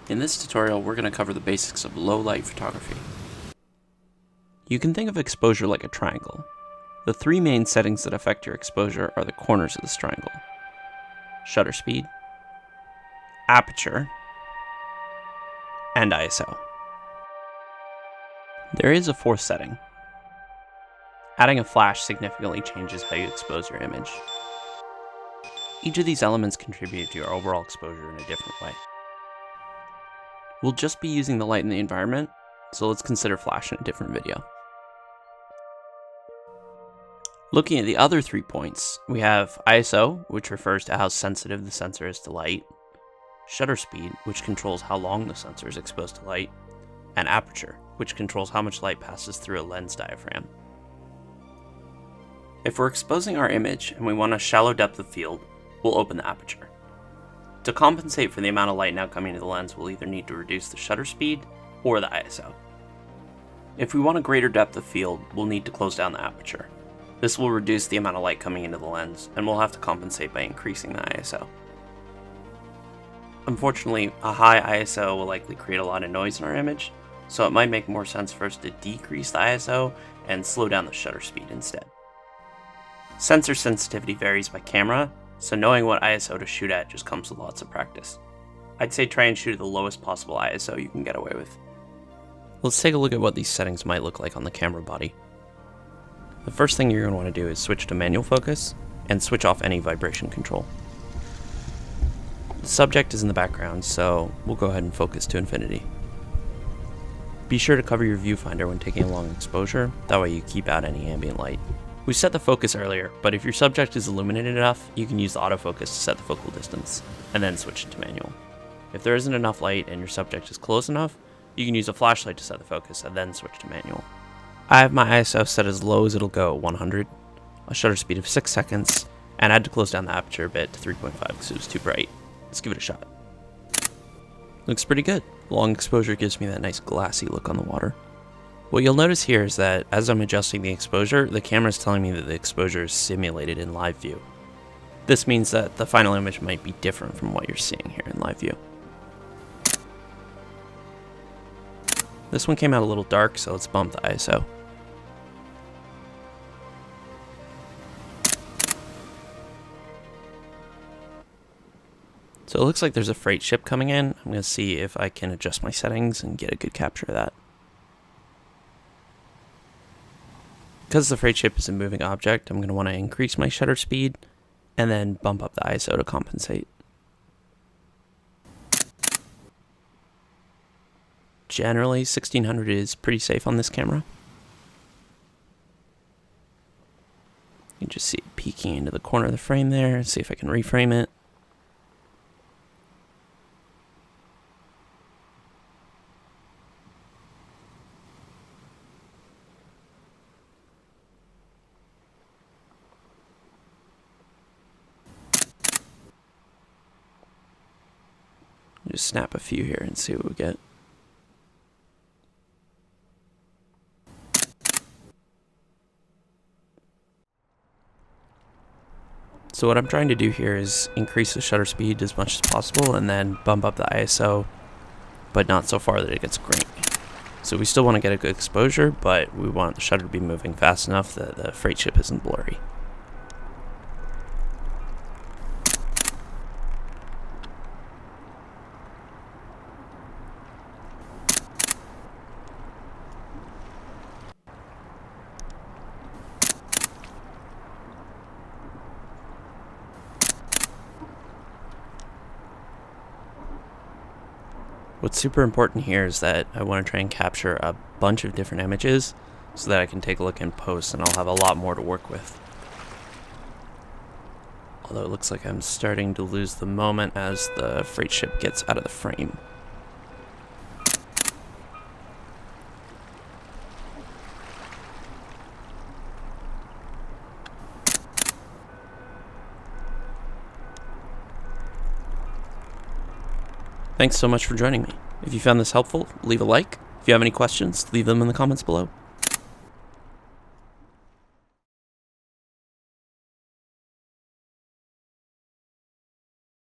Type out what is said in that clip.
In this tutorial, we're going to cover the basics of low light photography. You can think of exposure like a triangle. The three main settings that affect your exposure are the corners of this triangle: shutter speed, aperture, and ISO. There is a fourth setting. Adding a flash significantly changes how you expose your image. Each of these elements contribute to your overall exposure in a different way. We'll just be using the light in the environment, so let's consider flash in a different video. Looking at the other 3 points, we have ISO, which refers to how sensitive the sensor is to light, shutter speed, which controls how long the sensor is exposed to light, and aperture, which controls how much light passes through a lens diaphragm. If we're exposing our image and we want a shallow depth of field, we'll open the aperture. To compensate for the amount of light now coming to the lens, we'll either need to reduce the shutter speed or the ISO. If we want a greater depth of field, we'll need to close down the aperture. This will reduce the amount of light coming into the lens, and we'll have to compensate by increasing the ISO. Unfortunately, a high ISO will likely create a lot of noise in our image, so it might make more sense for us to decrease the ISO and slow down the shutter speed instead. Sensor sensitivity varies by camera, so knowing what ISO to shoot at just comes with lots of practice. I'd say try and shoot at the lowest possible ISO you can get away with. Let's take a look at what these settings might look like on the camera body. The first thing you're going to want to do is switch to manual focus and switch off any vibration control. The subject is in the background, so we'll go ahead and focus to infinity. Be sure to cover your viewfinder when taking a long exposure, that way you keep out any ambient light. We set the focus earlier, but if your subject is illuminated enough, you can use the autofocus to set the focal distance, and then switch it to manual. If there isn't enough light and your subject is close enough, you can use a flashlight to set the focus, and then switch to manual. I have my ISO set as low as it'll go at 100, a shutter speed of 6 seconds, and I had to close down the aperture a bit to 3.5 because it was too bright. Let's give it a shot. Looks pretty good. Long exposure gives me that nice glassy look on the water. What you'll notice here is that as I'm adjusting the exposure, the camera is telling me that the exposure is simulated in live view. This means that the final image might be different from what you're seeing here in live view. This one came out a little dark, so let's bump the ISO. So it looks like there's a freight ship coming in. I'm going to see if I can adjust my settings and get a good capture of that. Because the freight ship is a moving object, I'm going to want to increase my shutter speed and then bump up the ISO to compensate. Generally, 1600 is pretty safe on this camera. You can just see it peeking into the corner of the frame there. See if I can reframe it. Just snap a few here and see what we get. So what I'm trying to do here is increase the shutter speed as much as possible and then bump up the ISO, but not so far that it gets grainy. So we still want to get a good exposure, but we want the shutter to be moving fast enough that the freight ship isn't blurry. What's super important here is that I want to try and capture a bunch of different images so that I can take a look in post and I'll have a lot more to work with. Although it looks like I'm starting to lose the moment as the freight ship gets out of the frame. Thanks so much for joining me. If you found this helpful, leave a like. If you have any questions, leave them in the comments below.